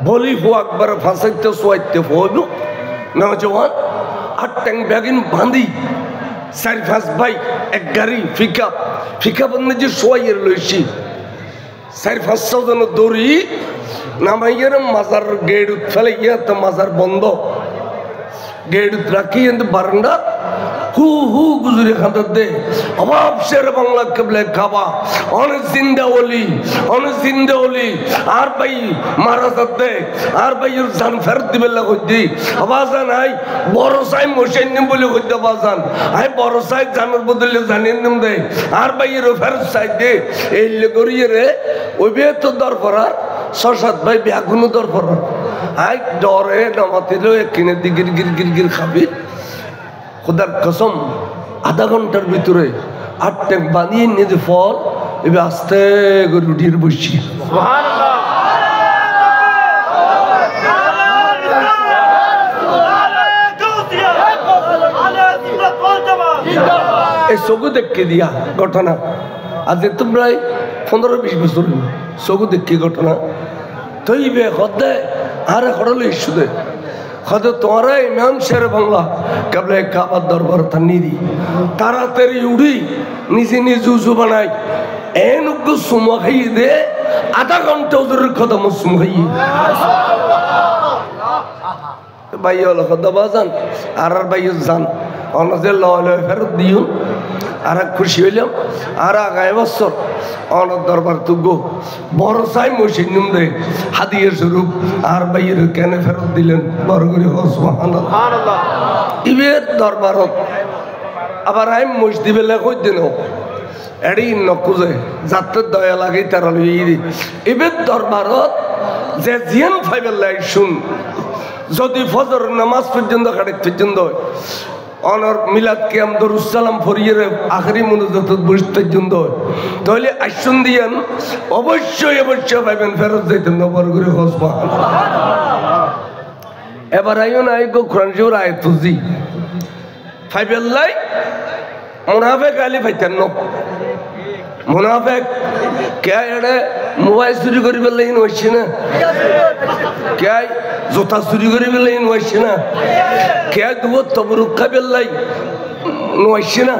বলি হো একবার ফাঁসাইতে সোয়াইতে হইব নজওয়ান আর ট্যাং ব্যাগিন বাঁধি 4-5 ভাই এক গাড়ি ফিকা বন্ধে যে সোয়াইয়ের লইছি 4-500 জন দৌড়ি নামাইয়ের মাজার গেট ফেলে ইয়া তো মাজার বন্ধ গেট রাখি বারান্দা হু হু গুজরে খাতার দে অভাব শের বাংলা কেবলে খাবা অনেক জিন্দা ওলি আর ভাই মারা যাতে আর ভাই জান ফেরত দিবে লাগি আবাজান আই বড় সাই মোশাইন নিম বলে কইতে বাজান আই বড় সাই জানার বদলে জানেন নিম দে আর ভাই এর ফেরত সাই দে এই লগরিয়ে রে ওইবে তো দরকার 6-7 ভাই ব্যাগুনো দরকার আই ডরে নামাতিলো কিনে দি গির খাবি খুদার কসম আধা ঘন্টার ভিতরে 8 ট্যাঙ্ক বানিয়ে নিয়ে ফল এবার আস্তে করে উঠিয়ে বসছি এই চকু দেখে দিয়া ঘটনা আজ তো প্রায় 15-20 বছর চকু দেখি ঘটনা তৈবে হদে আরে হরল ইস্যু দে হয়তো তোমারা ইমাম শের বাংলা কেবলে কাবার দরবার থানিদি তাড়াতাড়ি উড়ি নিজে উজু বানাই এনুক সুমা খাইয়ে দে আধা ঘন্টা ওদের কথা মুসুম খাইয়ে ভাই হল কথা বাজান আর ভাই যান অনাজে লয় ফেরত দিও আর খুশি হইলাম আর আগামী বছর অনার দরবার তো গো বড় চাই মসিদ নিম দে হাদিয়ে স্বরূপ আর ভাইয়ের কেন ফেরত দিলেন বড় করে সুবহানাল্লাহ ইবের দরবারত আবার আই মসজিদ বেলা কই দিন এড়ি নকুজে যাতে দয়া লাগে তারা লই ইবের দরবারত যে জিয়ান ফাইবেল লাই শুন যদি ফজর নামাজ পর্যন্ত কাটে পর্যন্ত অনর মিলাদ কিয়াম দরুদ সালাম ফরিয়ে আখরি মুনাজাত বসতে পর্যন্ত তাহলে আইসুন দিয়ান অবশ্যই পাইবেন ফেরত যাইতেন নবর করে সুবহানাল্লাহ এবার আইও না আইগো কোরআন জোর আয়াত তুজি ফাইবেল লাই মুনাফিক আলি ফাইতেন ন মুনাফিক কে এড়ে মোবাইল চুরি করি বেলাইন হইছে না কে জোতা চুরি করি বেলাইন হইছে না কে দুবো তবরুক খাবেলাই নইছে না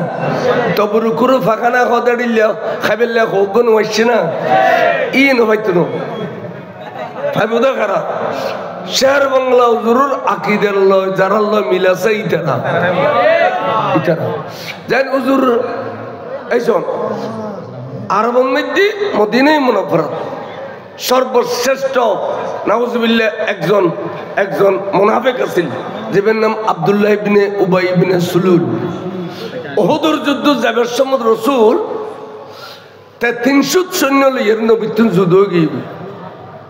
তবরুকুরও ফাঁকানা কথা দিলে খাবেলা হোক নইছে না ই নভাইতো ন ভাইবোদা খারা শের বাংলা জরুর আকিদের লয় যারা লয় মিলাছে ইতারা যেন হুজুর এইসব আরবের মধ্যে মদিনায় মুনাফিক সর্বশ্রেষ্ঠ নাউজুবিল্লাহ একজন মুনাফিক আছেন যার নাম আব্দুল্লাহ ইবনে উবাই ইবনে সুলুল উহুদের যুদ্ধ যাবার সময় রাসূল 300 সৈন্য লইয়ের নবীতুন যুদ্ধ গিয়ে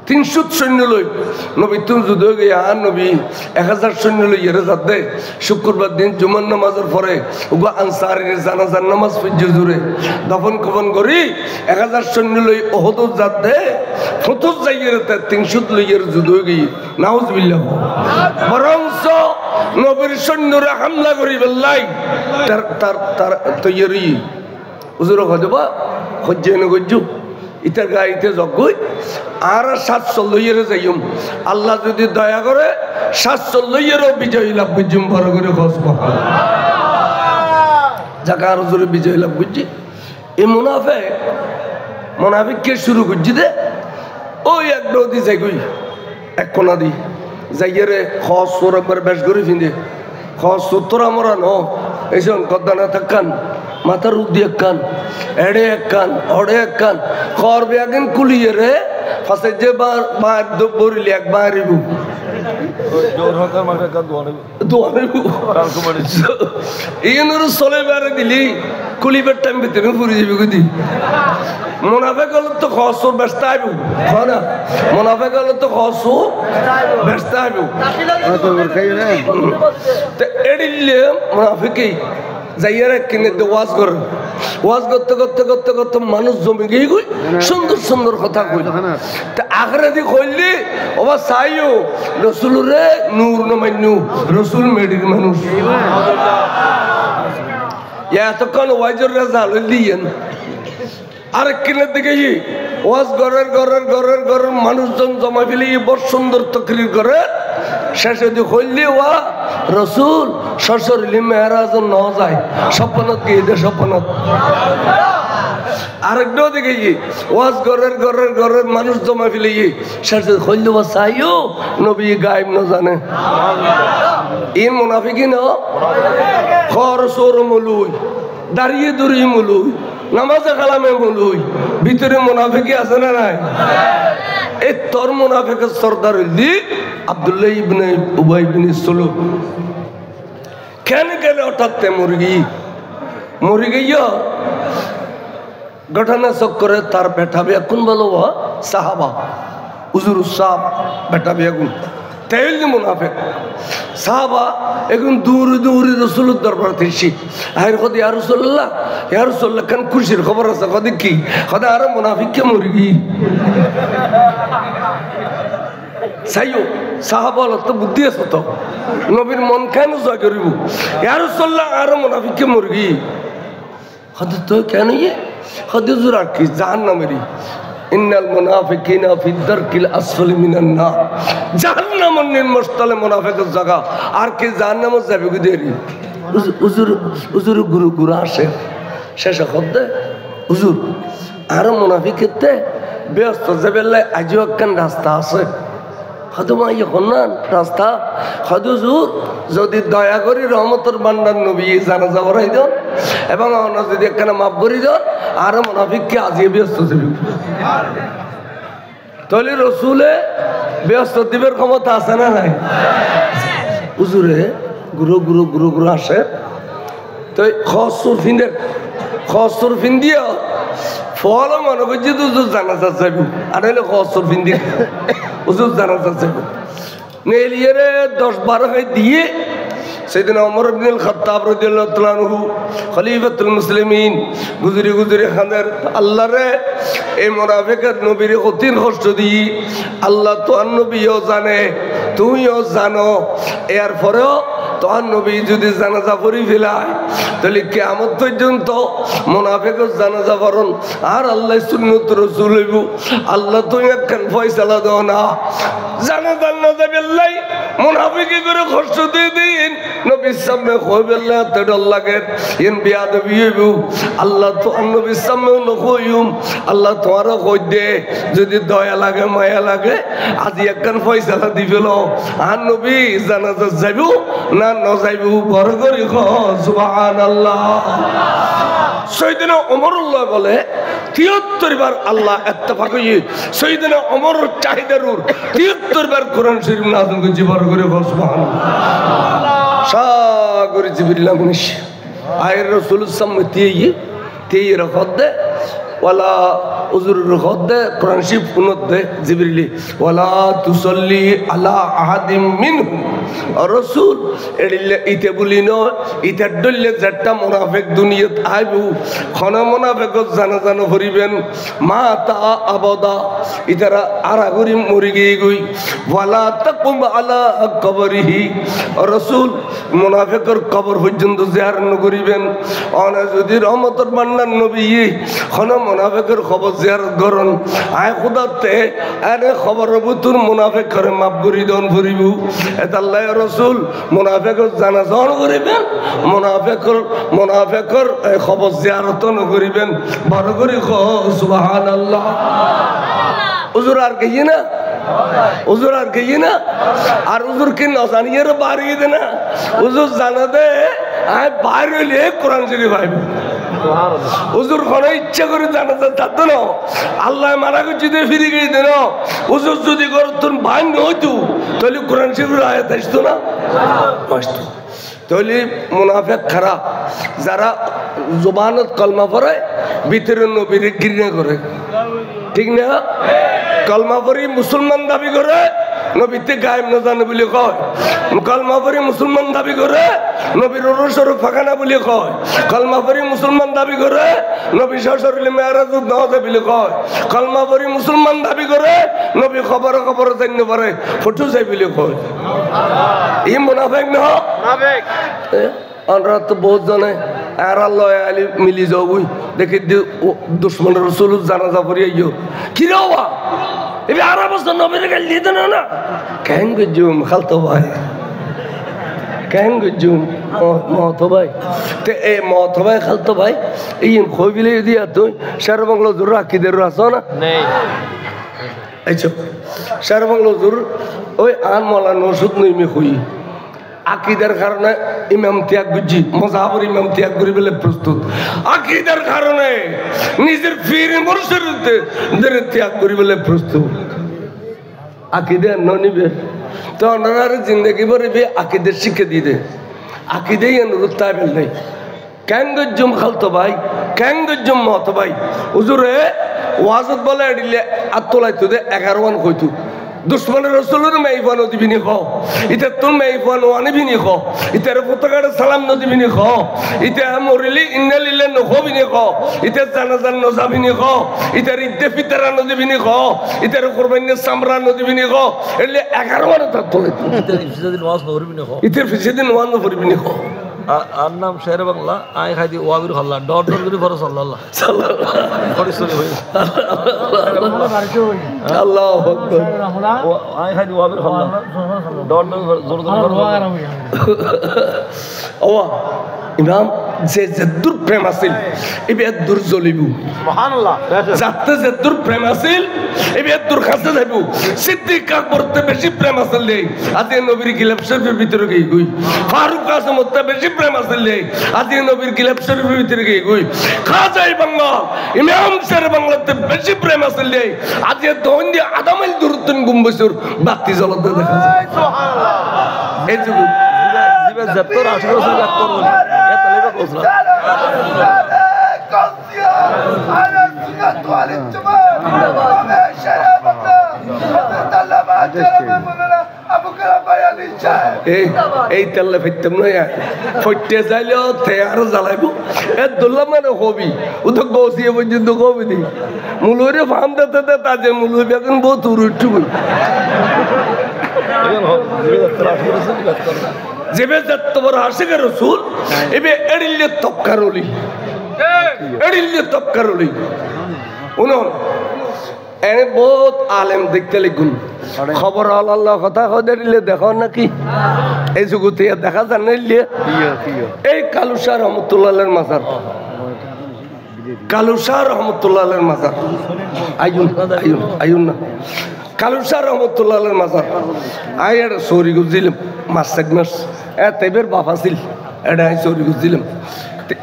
300 সৈন্য লই নবীতুন যুদ্ধ গিয়ে আর নবী 1000 সৈন্য লইয়ের যাতে শুক্রবার দিন জুমার নামাজের পরে ওগো আনসারীর জানাজার নামাজ পড়ে জুরে দফন কফন করি 1000 সৈন্য লই উহুদ যাতে ফতুজ যাইয়ের 300 লইয়ের যুদ্ধ গিয়ে নাউজুবিল্লাহ বরংস নবীর সৈন্যরা হামলা করি বেলাই তার তৈরি হুজুর হজবা হজ্জেন গজ্জু ইতার গাইতে যজ্ঞই আর 700 লইয়ের যাইম আল্লাহ যদি দয়া করে 700 লইয়েরও বিজয় লাভ বুঝুম বড় করে সুবহানাল্লাহ জায়গা আর জোরে বিজয় লাভ বুঝছি এই মুনাফিক কে শুরু করছি দে ওই এক নদী যাইগই এক কোনা দি যাইয়েরে খস সোর একবার বেশ করে ফিন্দে খস সত্তর আমরা ন এইসব কদানা থাকান মাথার উদ্দি এক কান এড়ে এক কান অড়ে এক কান খর বেগেন কুলিয়ে রে ফাঁসে যে বার বরিলি এক বাড়িব চলে বেড়ে দিলি কুলিবের টাইম ভিতরে ফুরি যাবি গুদি মুনাফিক হলে তো খসর ব্যস্ত আইব না মুনাফিক হলে তো খসর ব্যস্ত আইব এড়িলে মুনাফিকই যাইয়ারে কিনে ওয়াজ করে ওয়াজ করতে করতে করতে করতে মানুষ জমে গিয়ে গই সুন্দর সুন্দর কথা কই তা আখরে দি কইলি ওবা চাইও রসুল রে নূর নমান্নু রসুল মেডির মানুষ এতক্ষণ ওয়াজের রেজাল্ট লিয়েন আরেক কিনে দিকে ওয়াজ ঘরের মানুষজন জমা ফেলে বড় সুন্দর তকরির করে শেষে দিয়ে হইলি ওয়া রসুল শ্বশুরলি মেয়েরাজ ন যায় স্বপ্নত গিয়ে দে স্বপ্নত আরেকটাও দেখে ওয়াজ ঘরের মানুষ জমা ফেলে শেষে হইলি ওয়া চাইও নবী গায়েব ন জানে ইন মুনাফিকি ন খর সোর মলুই দাঁড়িয়ে দড়িয়ে মলুই নামাজে কালামে মলুই ভিতরে মুনাফিকি আছে না নাই এই তোর মুনাফিকের সর্দার হইলি আব্দুল্লাহ ইবনে উবাই ইবনে সুলুল কেন হঠাৎ মরি গিয়া ঘটনা চক্করে তার বেটা বিয়া কোন বলো সাহাবা হুজুর সাহাব বেটা বিয়া গুণ তেল মুনাফিক সাহাবা এখন দূরে রসুলের দরবার থেকে আয়ের কদি ইয়া রাসূলুল্লাহ কেন খুশির খবর আছে কদি কি কদি আরে মুনাফিক কে মরি গি সাইও সাহাবা তো বুদ্ধি আছে তো নবীর মন কেন জয় করিব ইয়া রাসূলুল্লাহ আরে মুনাফিক কে মরি গি কদি তো কেন কদি হুজুর আর কি জাহান্নামেরই ইন্নাল মুনাফিকিনা ফিদ দারকিল আসফালি মিনান নার জাহান্নামের নিম্নস্থলে মুনাফিকের জায়গা আর কি জাহান্নামে যাবে গুদেরি হুজুর গুরু আসে শেষে খদ্দে হুজুর আর মুনাফিকেতে ব্যস্ত যাবেলে আজও একখান রাস্তা আছে হদমা ইয়নান রাস্তা হদুজুর যদি দয়া করি রহমতের বান্দার নবী জানাজা পড়াই দেন এবং যদি একখানে মাফ করি দেন আর মুনাফিককে আজিয়ে ব্যস্ত যাবে তাহলে রসুলে ব্যস্ত দিবের ক্ষমতা আছে না নাই হুজুরে গুরু আসে তো খসুর ফিন দিয়া ফল মনে করছি হুজুর জানাজা যাবি আর হলে খসুর ফিন দিয়ে হুজুর জানাজা যাবি নেলিয়ে 10-12 দিয়ে সেদিন ওমর ইবনুল খাত্তাব রাদিয়াল্লাহু তাআলা আনহু খলিফাতুল মুসলিমিন গুজরি খানের আল্লাহ রে এই মুনাফিকের নবীর কঠিন কষ্ট দিই আল্লাহ তো নবীও জানে তুইও জানো এর পরেও তোর নবী যদি জানাজা পড়ি ফেলায় তাহলে কিয়ামত পর্যন্ত মুনাফিকের জানাজা পড়ন আর আল্লাহ সুন্নত রাসূল হইব আল্লাহ তুই একখান ফয়সালা দাও না জানাজা না যাবে আল্লাহ মুনাফিকি করে কষ্ট দিয়ে দিন নবীর সামনে কইবেল্লা তে ডর লাগে ইন বিয়াদবি হইব আল্লাহ তো নবীর সামনে নকইম আল্লাহ তোমারও কই দে যদি দয়া লাগে মায়া লাগে আজি একখান ফয়সালা দি ফেলো আর নবী জানাজা যাইব না যাইব বড় করে সুবহানাল্লাহ সৈয়দনা ওমরুল্লাহ বলে 73 বার আল্লাহ ইত্তেফাক হই সৈয়দনা ওমর চাহিদারুর 73 বার কোরআন শরীফ নাযিল করেছি বড় করে সুবহানাল্লাহ সাগর জিবরিল আমিন আয়ের রাসূল সামতিয়ে তেই রখদে ওয়ালা উজুর রখদে কোরআন শরীফ পুনদে জিবরিল ওয়ালা তুসাল্লি আলা আহাদিম মিনহুম রাসূল এডিলে ইতে বলিনো ইতে দল্লে যেটা মুনাফিক দুনিয়াত আইবু খন মুনাফিকত জানা করিবেন মা তা আবাদা ইতারা আরাগুরি মরি গই ওয়ালা তাকুম আলা কবরিহি রাসূল মুনাফিকের কবর পর্যন্ত জিয়ারত করিবেন অনে যদি রহমতের বান্দার নবী খন মুনাফিকের খবর জিয়ারত করন আয় খুদাতে আরে খবর বুতুর মুনাফিক করে মাফ করি দন করিব এটা আল্লাহ রাসূল মুনাফিকের জানাজা করিবেন মুনাফিকের খবর জিয়ারত করিবেন বড় করে সুবহানাল্লাহ হুজুর আর কইয়ে না হুজুর আর কইয়ে না আর হুজুর কি না জানিয়ে বাড়িয়ে দে না হুজুর জানা দে আয় বাইরে হইলে কোরআন শরীফ আইবে হুজুর কোনো ইচ্ছা করে জানাজা থাকতো না আল্লাহ মারা করছি দিয়ে ফিরে গিয়ে দেন হুজুর যদি করো তোর ভাঙ হইতো তাহলে কোরআন শরীফের আয়াত আসতো না আসতো তাহলে মুনাফিক খারাপ যারা জবানত কলমা পড়ে ভিতরে নবীর ঘৃণা করে ঠিক না কলমা পড়ি মুসলমান দাবি করে নবীতে গায়েব না জানে বলে কয় কলমা পড়ি মুসলমান দাবি করে নবীর ওরসর ফাঁকানা বলে কয় কলমা পড়ি মুসলমান দাবি করে নবী শ্বশুরলে মেয়ারাজ না যায় বলে কয় কলমা পড়ি মুসলমান দাবি করে নবী খবর জানতে পারে ফটো চাই বলে কয় এই মুনাফিক না মুনাফিক আমরা তো বহুত জানে আর আল্লাহ আলী মিলি যাও বুই দেখি দুশ্মনের রসুল জানাজা পড়ি আইও কি রে বাবা এবার আর অবস্থা নবীর গাল দিয়ে দেন না কেন গজুম খালতো ভাই কেন গজুম মহতো ভাই তে এ মহতো ভাই খালতো ভাই এই খবিলে দিয়া তুই শের বাংলা জোর আকিদের আছো না নেই আচ্ছা শের বাংলা জোর ওই আন মলা নসুদ নইমে হই আকিদার কারণে ইমাম ত্যাগ বুঝি মজাবর ইমাম ত্যাগ করি বলে প্রস্তুত আকিদার কারণে নিজের পীর মুর্শিদের ত্যাগ করি বলে প্রস্তুত আকিদে ননিবে তো ওনার জিন্দগি ভরে আকিদের শিক্ষা দিয়ে দে আকিদেই অনুরোধ তাই বেল নেই কেন গজ্জুম খালতো ভাই কেন গজ্জুম মহতো ভাই হুজুরে ওয়াজত বলে এডিলে আর তোলাইতো দে 11 কইতো দুশ্মনের রসুলের মেইফান দিবিনি খ ইটা তোর মেইফান আনিবিনি খ ইটার পতাকার সালাম নদিবিনি খ ইটা মরিলি ইন্নালিল্লাহ নখবিনি খ ইটা জানাজান নজাবিনি খ ইটার ইদ্দে ফিতরা নদিবিনি খ ইটার কুরবানি সামরা নদিবিনি খ এলে 11 বার তার তোলে ইতার ফিসেদিন ওয়াজ নকরিবিনি খ ইটার ফিসেদিন ওয়াজ নকরিবিনি খ আর নাম শের বাংলা আই খাই দি ওয়াবির হল্লা ডর ডর করে ফরজ আল্লাহ আল্লাহু আকবার আই খাই দি ওয়াবির হল্লা ডর ডর জোর জোর ওয়া ইমাম যে যদ্দুর প্রেম আছিল এবে দূর জ্বলিবু সুবহানাল্লাহ যাতে যদ্দুর প্রেম আছিল এবে দূর কাছে যাইবু সিদ্দিক আকবরতে বেশি প্রেম আছিল দেই আদি নবীর গিলাফ শরীফের ভিতরে গই গই ফারুক আজমতে বেশি প্রেম আছিল দেই আদি নবীর গিলাফ শরীফের ভিতরে গই গই খাজাই বাংলা ইমাম শের বাংলাতে বেশি প্রেম আছিল দেই আদি দন্দি আদমাইল দুরতুন গুম্বসুর বাতি জ্বলতে দেখা যায় সুবহানাল্লাহ এই যুগ জিবে যত্তর 18 বছর ডাক্তার বলি এত লেবা কোসলা এই তেলে ফেটতাম নয় ফটতে যাইলেও আরো জ্বালাইব এ দোল্লা মানে হবি ও তো গছিয়ে পর্যন্ত কবি দি মুলুরে ফার্ম দিতে দে তাজে মুলু বেগুন বহুত উঠু যেবে যত বড় আশিকের রসুল এবে এড়িলে তপকারলি উনন এনে বহুত আলেম দেখতে লিখুন খবর আল্লাহ কথা দিলে দেখো নাকি এই যুগতে দেখা যান এই কালুশাহ রহমতুল্লাহের মাজার কালুশাহ রহমতুল্লাহের মাজার আইন না কালুশাহ রহমতুল্লাহের মাজার আই এটা সরি গুজিলাম মাস তেবের বাপ আছিল এটা আই সরি গুজিলাম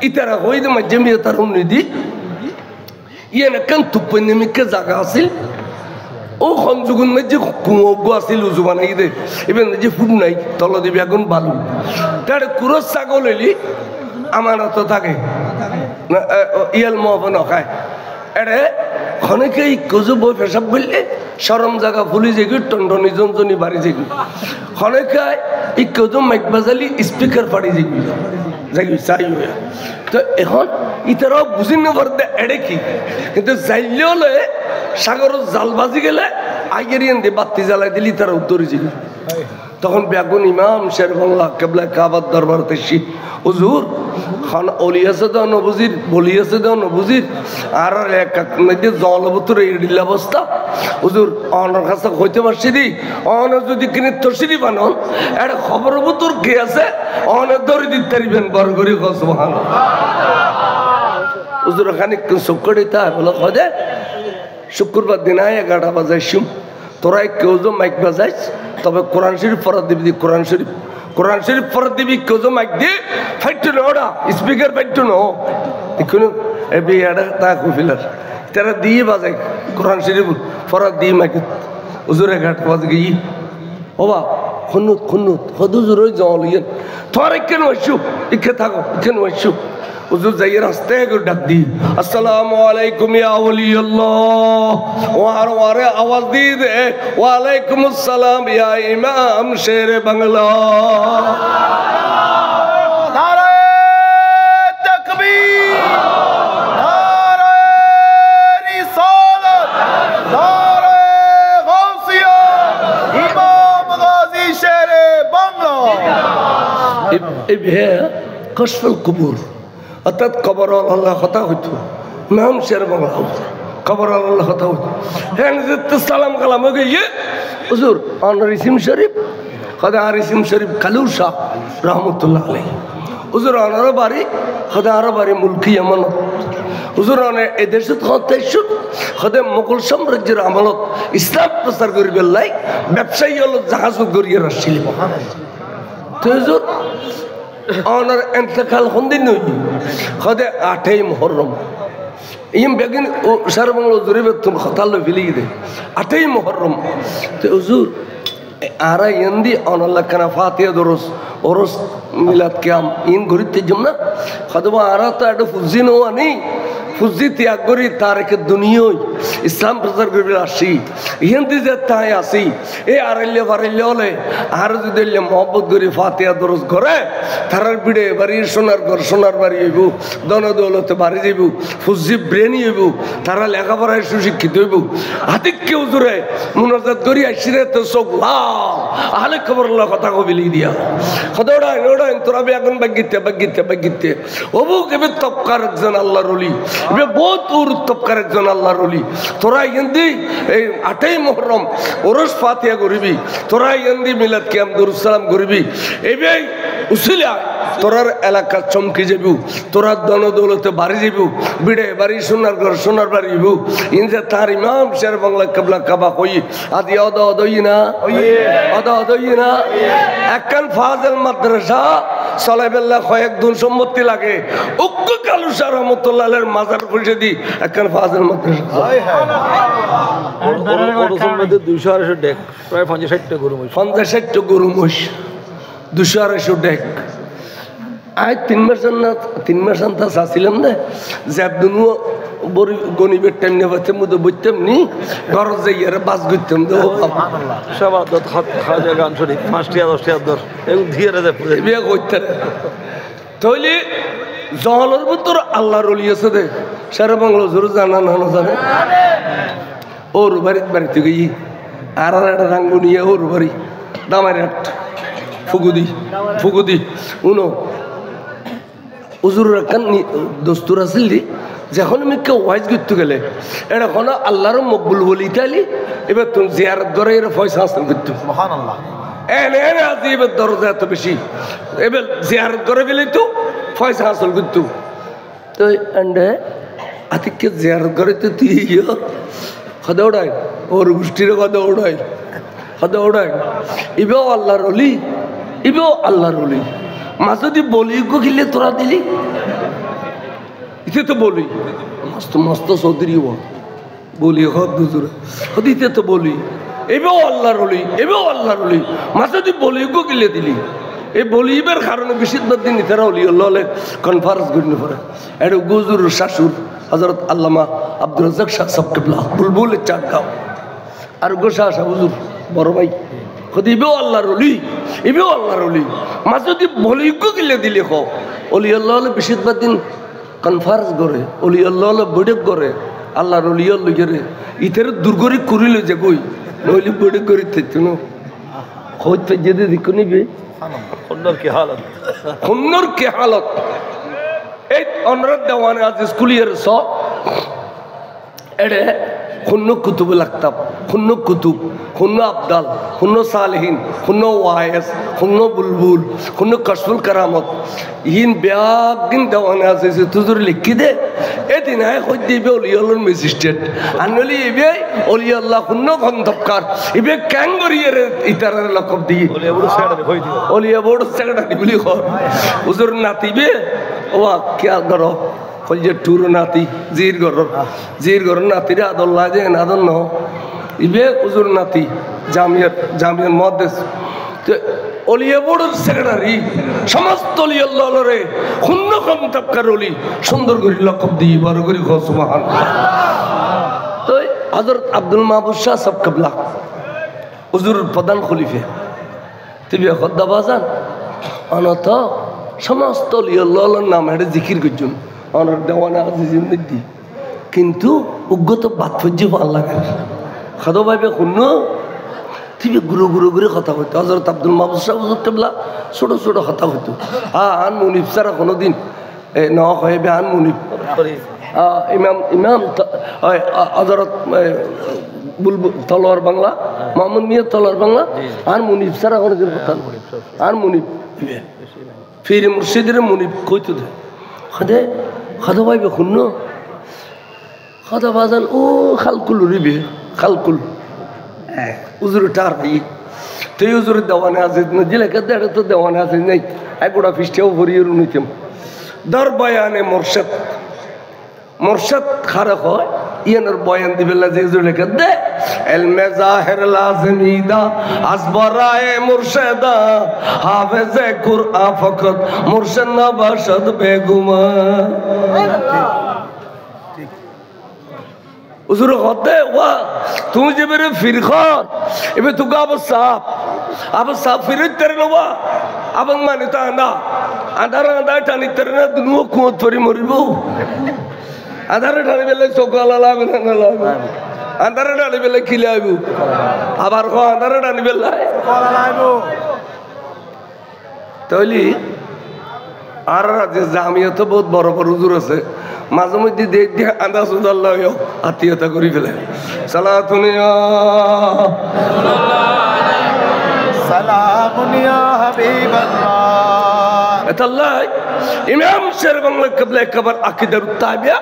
ইতারা হইতে মাঝে মিয়ে তার উন্নতি ইয়ে কান তুপনিমিকে জায়গা আছিল ও সংযোগন মাঝে কুঁগো আছিল উজু বানাই দে এবার যে ফুট নাই তল দিবি এখন বালু তার কুরস ছাগল হইলি আমার তো থাকে ইয়াল মহ নখায় এরে অনেকে ইকজু বই পেশাব করলে সরম জায়গা ফুলি যেগি টন্ডনি জনজনি বাড়ি যেগি অনেকে ইকজু মাইক বাজালি স্পিকার পাড়ি যেগি যাই চাই হইয়া তো এখন ইতারাও বুঝি নাপারতে এড়ে কি কিন্তু যাইলে হলে সাগর জাল বাজি গেলে আগের দিয়ে বাতি জ্বালাই দিলি তারা উত্তরে যাবি তখন বেগুন ইমাম শের বাংলা কেবলা কাবার দরবার তেসি হুজুর খান অলি আছে দাও নবুজির বলি আছে দাও নবুজির আর জল বুতুর এড়িল অবস্থা হুজুর অনার কাছে হইতে পারছি দি অনার যদি কিনে তসিরি বানন একটা খবর বুতুর কে আছে অনার ধরে দিতে পারিবেন বড় করে সুবহান হুজুর খানিক শুক্র তা বলো খদে শুক্রবার দিন 11টা বাজাইছুম তোরা কেউ যে মাইক বাজাইস তবে কোরআন শরীফ পড়া দিবি কোরআন শরীফ পড়া দিবি কেউ যে মাইক দিয়ে ফাইটু না ওটা স্পিকার ফাইটু না এখন এবি এটা তা কফিলার তারা দিয়ে বাজাই কোরআন শরীফ পড়া দিয়ে মাইক হুজুরে ঘাট বাজ গিয়ে ওবা খুন্নুত হদুজুর ওই জল ইয়ে তোর কেন আসছু ইকে থাকো কেন আসছু হুজুর যাই রাস্তে করে ডাক দি আসসালামু আলাইকুম ইয়া ওলি আল্লাহ ওয়ারে আওয়াজ দি দে ওয়া আলাইকুম আসসালাম ইয়া ইমাম শের বাংলা নারে তাকবীর নারে রিসালাত নারে গাউসিয়া ইমাম গাজী শের বাংলা ইবে কশফুল কুবুর অর্থাৎ কবর আল্লাহ কথা হইতো নাম শের বাংলা খবর আল্লাহ কথা হইতো হ্যাঁ সালাম কালাম ইয়ে হুজুর অনার ইসিম শরীফ খদা আর ইসিম শরীফ কালু শাহ রহমতুল্লাহ আলাই হুজুর অনার বাড়ি খদা আরো বাড়ি মুলকি আমানত হুজুর অনে এ দেশত হতেশুন খদে মোগল সাম্রাজ্যের আমলত ইসলাম প্রচার করিবে লাই ব্যবসায়ী হল জাহাজ গড়িয়ে আসছিল তো হুজুর অনার এন্তেকাল হন্দিন নই খদে 8ই মুহররম ইম বেগিন সারবাংলা জরিবে তুমি খতাল ফিলি দে 8ই মুহররম তো হুজুর আরা ইন্দি অনাল্লাহ কানা ফাতিহা দরস ওরস মিলাদ কিয়াম ইন ঘুরিতে জমনা খদবা আরা তো একটা ফুজিন ও আনি ফুজি ত্যাগ করি তারেকে দুনিয়ায় ইসলাম প্রচার করবে আসি হিন্দি যে তাই আসি এ আড়াইলে ফারাইলে হলে আর যদি মহব্বত করি ফাতিহা দরস ঘরে তারার পিড়ে বাড়ি সোনার বাড়ি হইব দন দৌলতে বাড়ি যাইব ফুজি ব্রেনি হইব তারা লেখাপড়ায় সুশিক্ষিত হইব হাতিক কেউ জোরে মুনাজাত করি আসিরে তো চোখ লাল আহলে খবর কথা কবিলি দিয়া খদোড়াই ওড়াই তোরা বেগুন বাগিতে ওবু কেবে তপকার একজন আল্লাহর ওলি এবে বহুত তপকার একজন আল্লাহর ওলি তোরা ইন্দি এই 8ই মুহররম ওরস ফাতিহা করিবি তোরা ইন্দি মিলাদ কিয়াম দরুদ সালাম করিবি এবে উসিলা তোরার এলাকা চমকি যাবি তোরার দন দৌলতে বাড়ি যাবি বিড়ে বাড়ি সোনার বাড়ি যাবি ইনজে তার ইমাম শের বাংলা কাবলা কাবা কই আদি অদই না একখান ফাজল মাদ্রাসা চলাইবেলা কয়েকদিন সম্মতি লাগে উক্ক কালু শাহ রহমতুল্লাহের মাজার পয়সা দি একখান ফাজল মাদ্রাসা 200-250 ডেক প্রায় 50-60টা গরু মহিষ 50-60টা গরু মহিষ 200-250 ডেক আজ 3 মাস আনতা চাচ্ছিলাম না যে আব্দুল গনিবের টাইম নেবাতে মধ্যে বইতাম নি ঘর যাইয়ারে বাস করতাম সব আদত খাজা গান শরীফ 5-10 দর এগুলো দিয়ে বিয়ে করতে তাহলে জহলের ভিতর আল্লাহর ওলি আছে দে সারা বাংলা জোর জানা না জানে ওর বাড়িতে গিয়ে আর একটা রাঙ্গু নিয়ে ওর বাড়ি দামার হাট ফুগুদি উনো উজুর একখান দস্তুর আছিল দি যখন আমি কেউ ওয়াইজ করতে গেলে এটা কোনো আল্লাহর মকবুল বলি তাইলি এবার তুমি জিয়ারত করে এর পয়সা হাসিল করতে এনে আজি এবার দরজা এত বেশি এবার জিয়ারত করে গেলে তো পয়সা হাসিল করতো তো এন্ডে আতিককে জিয়ারত করে তো তুই কথা ওড়াই ওর গোষ্ঠীর কথা ওড়াই এবেও আল্লাহর অলি মা যদি বলি গিলে তোরা দিলি ইতে তো বলি মস্ত চৌধুরী বলি হদিতে তো বলি এবেও আল্লাহর অলি মা যদি বলি গিলে দিলি এই বলিবার কারণে বেশিরভাগ দিন তারা অলি হলে কনফারেন্স করিনি পরে এটা গুজুর শাশুর হজরত আল্লামা আব্দুল রাজ্জাক শাহ সাহেব কিবলা বুলবুলের চাটগাঁও আর গোসা শাহ হুজুর বড় ভাই এবেও আল্লাহর অলি মা যদি বলি গিলে দিলে অলি আল্লাহ হলে বেশিরভাগ দিন কনফারেন্স করে অলি আল্লাহ হলে বৈঠক করে আল্লাহর অলি লইরে ইতার দুর্গরি করিল যে কই নইলে বৈঠক করি থাকতো না খোঁজ পে যেতে দিক নিবে খুন্নর কি হালত এই অনরত দেওয়ানে আজ স্কুলিয়ার স এড়ে খুন্ন কুতুব লাগতাম খুন্ন আবদাল খুন্ন সালেহিন খুন্ন ওয়াইস খুন্ন বুলবুল খুন্ন কশফুল কারামত ইন ব্যাগিন দেওয়ানে আছে তুজুর লিখি দে এদিন আয় হই দিবে অলিয়াল্লাহর ম্যাজিস্ট্রেট আনলি ইবে অলিয়াল্লাহ খুন্ন গন্ধবকার ইবে ক্যাঙ্গরিয়ের ইতারের লকব দিয়ে অলিয়া বড় সেক্রেটারি বলি কর হুজুর নাতিবে ওয়া খেয়াল করো যে টুর নাতি জির ঘর নাতিরে আদল্লা যে আদল ন ইবে উজুর নাতি জামিয়ার মহাদেশ অলিয়া বড় সেক্রেটারি সমস্ত অলিয়াল্লাহরে শূন্য কম তাপকার অলি সুন্দর করে লকব দিই বড় করে সুবহান তো হযরত আব্দুল মাহবুব শাহ সাহেব কিবলা হুজুর প্রধান খলিফা তিবে খদ্দা বাজান অনত সমস্ত অলিয়াল্লাহর নাম এটা জিকির করছুন অনার দেওয়ানা জিন্দি কিন্তু উগ্গত বাৎফর্য ভাল লাগে খাদো ভাইবে শুন ঠিক গুরু কথা হইতো হযরত আব্দুল মাহবুব শাহ হুজুর কিবলা ছোট কথা হইতো আন মুনিফ সারা কোনোদিন ন হয় বেহান মুনিব ইমাম ইমাম হজরত বুলবুল তলোয়ার বাংলা মোহাম্মদ মিয়া তলোয়ার বাংলা আর মুনিব সারা অনেকের কথা আর মুনিব ফিরে মুর্শিদের মুনিব কইতো দে খাদে খাদা পাইবে শুন খাদা বাজান ও খালকুল রিবে খালকুল উজুর টার ভাই তুই উজুরের দেওয়ানে আছে জিলেকে দেড়ে তো দেওয়ানে আছে নেই একগোড়া ফিস্টেও ভরিয়ে নিতাম দর বয়ানে মোরশেদ মোরশেদ খারাপ হয় ইয়ানোর বয়ান দিবে যে উজুর লেখে দে এলমে জাহের লাজমিদা আসবরায়ে মুর্শেদা হাফেজে কুরআন ফকত মুর্শেদ না বাশদ বেগুমা উজুর হতে ওয়া তুই যে মেরে ফিরখান এবে তুকা আব সাপ ফিরিত তেরে নবা আবং মানে তা না আধার আধা টানি তেরে না দুনো কুঁত পরি মরিব আধারে টানি বেলে সকালা লাবে না লাবে আধারে টানি বেলে খিলে আইব আবার ক আধারে টানি বেলে সকালা লাইব তাইলি আর যে জামিয়াত বহুত বড় বড় হুজুর আছে মাঝে মধ্যে দেখ দিয়ে আন্দাজ উদাল্লাহ আত্মীয়তা করি ফেলে সালাতুনিয়া সালামুনিয়া হাবিবাল্লাহ এতাল্লাহ ইমাম শের বাংলা কবলা কবর আকিদার তাবিয়া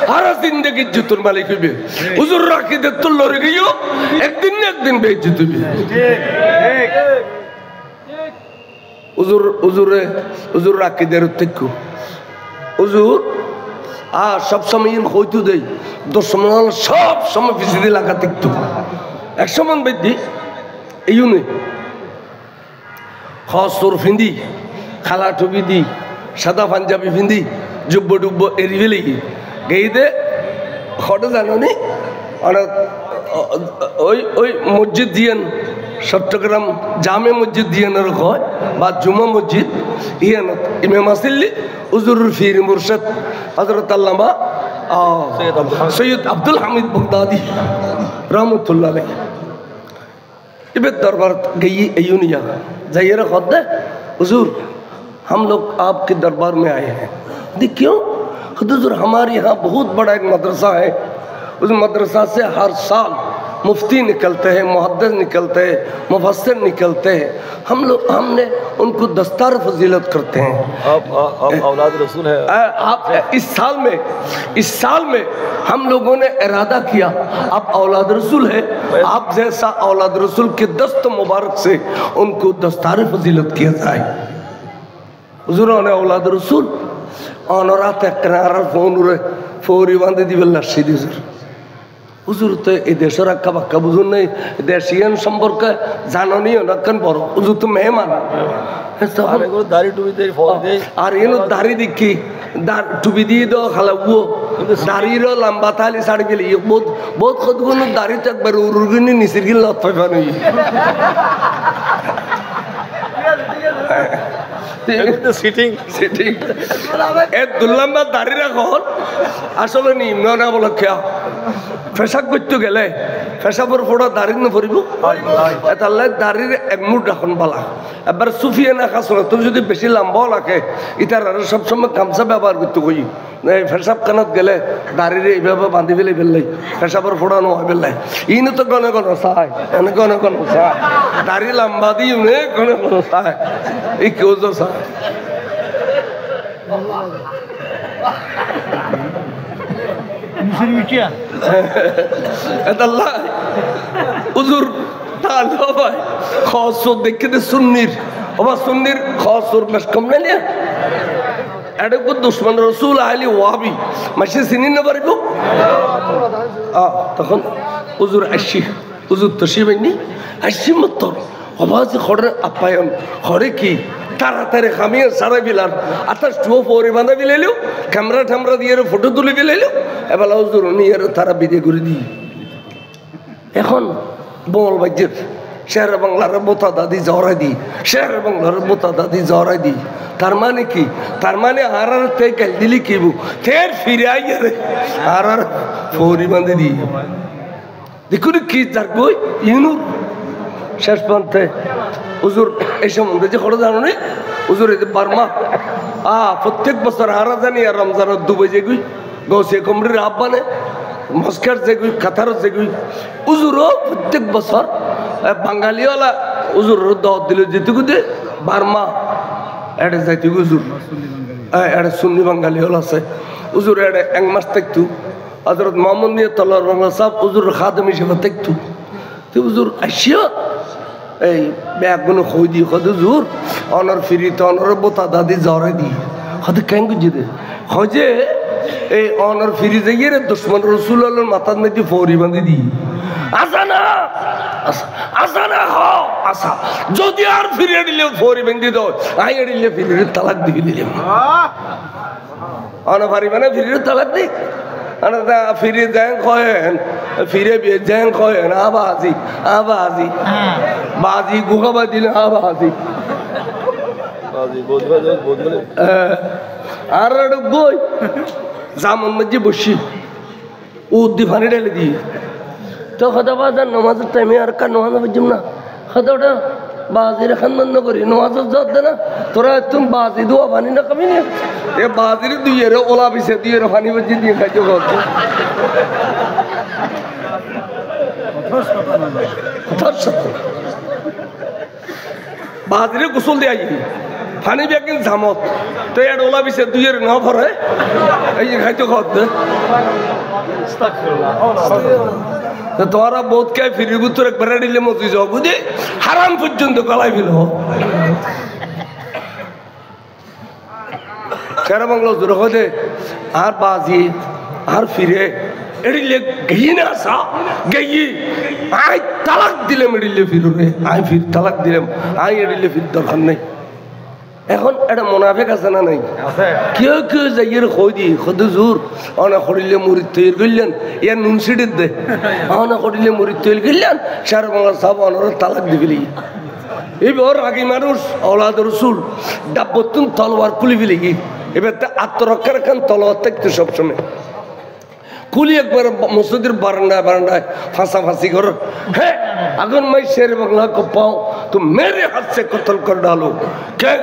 সারা জিন্দেগি জুতুর মালিক হইবে হুজুর আকিদার তো লড়ে গিয়েও একদিন না একদিন বেইজ্জত হইবে হুজুর আকিদার থেকে হুজুর সব সময় হইতো দেই 10 মন সব সময় পিছিয়ে লাগা দেখতো 100 মন বেদি এইও নেই খসর ফিন্দি খালা টুপি দি সাদা পাঞ্জাবি ফিন্দি জুব্ব ডুব্ব এরি ফেলে গেইতে হঠাৎ জানো নি ওই মসজিদ দিয়েন চট্টগ্রাম জামে মসজিদ দিয়েনের হয় বা জুমা মসজিদ ইয়ানত ইমাম আসিল্লি উজুরুল ফির মুরশিদ হযরত আল্লামা সৈয়দ আব্দুল হামিদ बगदादी रहमतुल्लाह अलैह इबे दरबार गई अयूनिया जाइए खुद हुजूर हम लोग आपके दरबार में आए हैं देख क्यों हुजूर हमारे यहाँ बहुत बड़ा एक मदरसा है उस मदरसा से हर साल मुफ्ती निकलते हैं मुहद्दिस निकलते हैं मुफस्सिर निकलते हैं हमने उनको दस्तार फजीलत करते हैं आप औलाद रसूल है आप इस साल में हम लोगों ने इरादा किया आप औलाद रसूल है आप जैसा औलाद रसूल के दस्त मुबारक से उनको दस्तार फजीलत किया जाए हुजूर ने औलाद रसूल অনরাতে একরার ফৌরি বাঁধে দিবেন না সিদি হুজুর তো এই দেশের আক্কা বাক্কা বুঝুন নেই দেশিয়ান সম্পর্কে জাননীয় নক্ষণ বড় হুজুর তো মেহমান আর এনো দাড়ি দেখি টুপি দিয়ে দাও খালাবো দাড়ির লম্বা থালি ছাড়ি গেলে বহুত বহুত কতগুলো দাড়ি তো একবার উরুগিনি নিচের গিয়ে লত পাইবা নই দুর্লম্বা দাড়ি রাখন আসলে নিম্ন না বলে খেয়া পেশাব করতে গেলে পেশাবর ফোড়া দাড়ি না পড়িব তাহলে দাড়ির এক মুঠ রাখন পালা এবার সুফিয়ে না খাস তোর যদি বেশি লম্বাও লাগে ইটার আর সবসময় গামছা ব্যবহার করতে কই পেশাব কানত গেলে দাড়ির এইভাবে বাঁধি ফেলে ফেললাই পেশাবর ফোড়ানো হয় ফেললাই ইনো তো গনে গণ চায় এনে গনে গণ চায় দাড়ি লম্বা দিই নে গনে গণ চায় এই কেউ তো চায় হুজুর তাহলে ভাই খসর দেখে দে সুন্নির ওবা সুন্নির খসর বেশ কম না এটা কো দুশমন রাসূল আলী ওয়াবি মাসে চিনি না পারিব তখন হুজুর আসি হুজুর তো শিবেনি আসি মত অবাজ খড়ে আপায়ন খড়ে কি তাড়াতাড়ি খামিয়ে সারা বিলার আতাস টুয়ো পরে বাঁধা বিলাইলেও ক্যামেরা ঠ্যামরা দিয়ে ফটো তুলে বিলাইলেও এবার হুজুর নিয়ে তারা বিদে করে দিই এখন বল বাজ্যের শের বাংলার বোতা দাদি জহরাই দিই শের বাংলার বোতা দাদি জহরাই দিই তার মানে কি তার মানে আর তে গেল দিলি কিবু ফের ফিরে আইয়ে রে আর ফৌরি বাঁধে দিই দেখুন কি যার কই ইনুর শেষ পন্থে হুজুর এই সম্বন্ধে যে খড় জানো নি হুজুর এই বার্মা প্রত্যেক বছর হারা জানি আর রমজানের দুবাই যেগুই গৌসে কমরির আহ্বানে মস্কার যেগুই কাতার যেগুই উজুরও প্রত্যেক বছর বাঙালিওয়ালা উজুর দাওয়াত দিল যেটুকু দে বার্মা এটা যাইতে উজুর এটা সুন্নি বাঙালি হল আছে উজুর এটা এক মাস থাকতো হজরত মোহাম্মদ নিয়ে তলার বাংলা সাহেব উজুর খাদেম হিসেবে থাকতো তো উজুর আসিও এই ব্যাগগুলো খই দিয়ে কত জোর অনর ফিরি তো অনর বোতা দাদি জ্বরে দি কত কেন গুজি দে হজে এই অনর ফিরি যাইয়ে রে দুশ্মন রসুল আল্লাহর মাথার মধ্যে ফৌরি বাঁধি দি আসা না আসা না হও আসা যদি আর ফিরে দিলে ফৌরি বাঁধি দাও আই দিলে ফিরে তালাক দিয়ে দিলে অনভারি মানে ফিরে তালাক দি ফিরে যান কয়েন ফিরে বিয়ে যান কয়েন আবাজি আবাজি বাজি গুহাবা দিলে আবাজি আর বই জামন মধ্যে বসি উদ্দি ফানি ঢেলে দিই তো কথা বাজার নমাজের টাইমে আর কার নমাজ বুঝলাম না কথা ওটা বাজির খান বন্ধ করি নমাজের জব দে না তোরা তুমি বাজি দোয়া পানি না কমি না এ বাজির দুই এর ওলা পিছে দুই এর পানি বাজি দিয়ে খাইছো করছো বাজিরে গোসল দিয়ে আই পানি বেকিন ঝামত তো এর ওলা পিছে দুই এর না ভরে এই যে খাইছো করতে তোরা বোধ কে ফিরি বুতর একবার দিলে মতি যাও বুঝি হারাম পর্যন্ত গলায় ফেল কেন বাংলা জোর হদে আর বাজি আর ফিরে এড়িলে গেই না আসা গেই আই তালাক দিলাম এড়িলে ফিরে আই ফির তালাক দিলাম আই এড়িলে ফির দরকার নেই এখন এটা মোনাফেক আছে না নাই কেউ কেউ যাইয়ের কই দি কত জোর অনেক করিলে মুড়ি তৈরি করলেন ইয়ার নুন সিটির দে অনেক করিলে মুড়ি তৈরি করলেন সার বাংলা সব অনর তালাক দিবিলি এবার আগে মানুষ অলাদ রসুল ডাব্বতুন তলোয়ার খুলি ফেলি কি এবার আত্মরক্ষার খান তলোয়ার থাকতো সবসময় খুলি একবার মসজিদের বারান্দায় বারান্দায় ফাঁসাফাঁসি করো হ্যাঁ अगर मैं शेर बंगला को पाऊं तो मेरे हाथ से कत्ल कर डालो क्या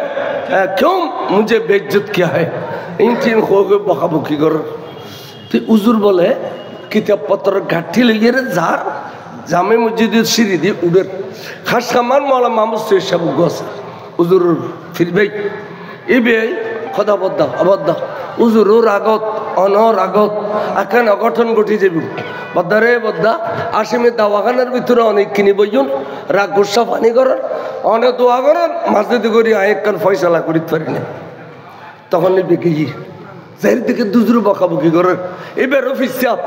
क्यों मुझे बेइज्जत किया है इन तीन खो के बकाबकी करो तो उजुर बोले किताब पत्र घाटी लगे रे जार जामे मस्जिद सीढ़ी दी उड़े खास कमान मौला मामूद से सब गोस उजुर फिर भाई ये भी খোদা বদ্দা অবদ্দা উজুর রাগত অনরাগত এখন অগঠন ঘটি যাবি বদ্দা রে বদ্দা আসামে দাওয়াখানার ভিতরে অনেক কিনি বইন রাগ গুসা পানি করার অনেক দোয়া করার মাঝে করি আয়েকান ফয়সালা করিতে পারি না তখন বেঁকে গিয়ে যার দিকে দুজুর বকাবকি করার এবার অফিস চাপ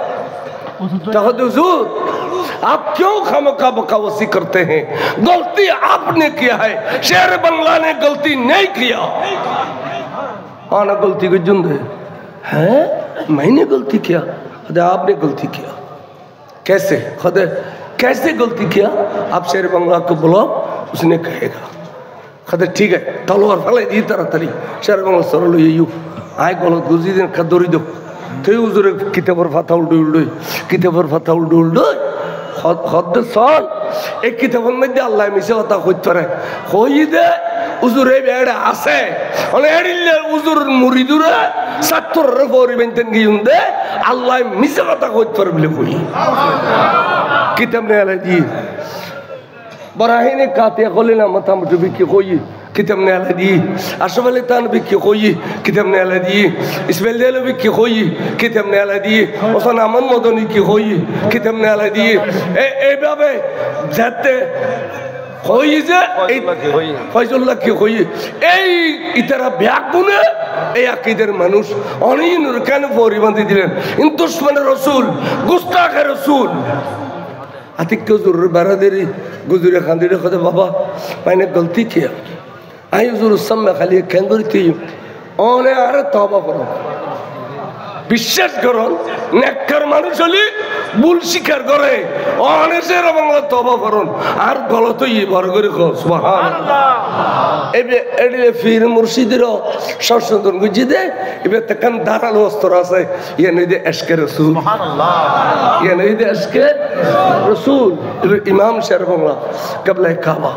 তখন হুজুর आप क्यों खामखा बकावसी करते हैं गलती आपने किया है शेर बंगला ने गलती नहीं किया आना गलती को जुंदे हैं मैंने गलती किया खुदा आपने गलती किया कैसे खुदा कैसे गलती किया आप शेर बंगला को बुलाओ उसने कहेगा खुदा ठीक है तलवार फले दी तरह तरी शेर बंगला सरल यू आए गलत गुजी दिन कदोरी दो तो उजर किताबर फाता उल्डो किताबर फाता उल्डो খদ্দ সল এই কিতাবের মধ্যে আল্লাহ মিশে কথা কইতে পারে কই দে উজুরে বেড়া আছে মানে এড়িলে উজুর মুরিদুরে ছাত্ররে পরিবেনতেন গিউন্দে আল্লাহ মিশে কথা কইতে পারে বলে কই কিতাব নে আলা দি বরাহিনে কাতিয়া কলিনা মোটামুটি বিকি কই কিতাব নে আলা দি আশফালে তান বিকি কই কিতাব নে আলা দি ইসমাইল দেলো বিকি কই কিতাব নে আলা দি ওসমান আমান মদনী কি কই কিতাব নে আলা দি এইভাবে যাতে কই যে ফয়জুল্লাহ কি কই এই ইতারা ব্যাগুনে এই আকীদের মানুষ অনিনুর কেন পরিবন্ধি দিলেন দুশমনের রাসূল গুস্তাখের রাসূল আতিক হুজুর বারাদারি গুজরে খান্দিরে কথা বাবা मैंने गलती किया आई हुजूर सब में खाली कैंगुरती ओने आरे तौबा करो বিশ্বাস করুন নেককার মানুষ হলি ভুল স্বীকার করে অনেসের বাংলা তওবা করুন আর গলত ই ভর করে কো সুবহানাল্লাহ এবে এডিলে ফির মুর্শিদের সংশোধন গুজি দে এবে তখন দাঁড়ালো অস্ত্র আছে ইয়ে নইদে এশকে রাসূল সুবহানাল্লাহ ইয়ে নইদে এশকে রাসূল ইমাম শের বাংলা কবলা কাবা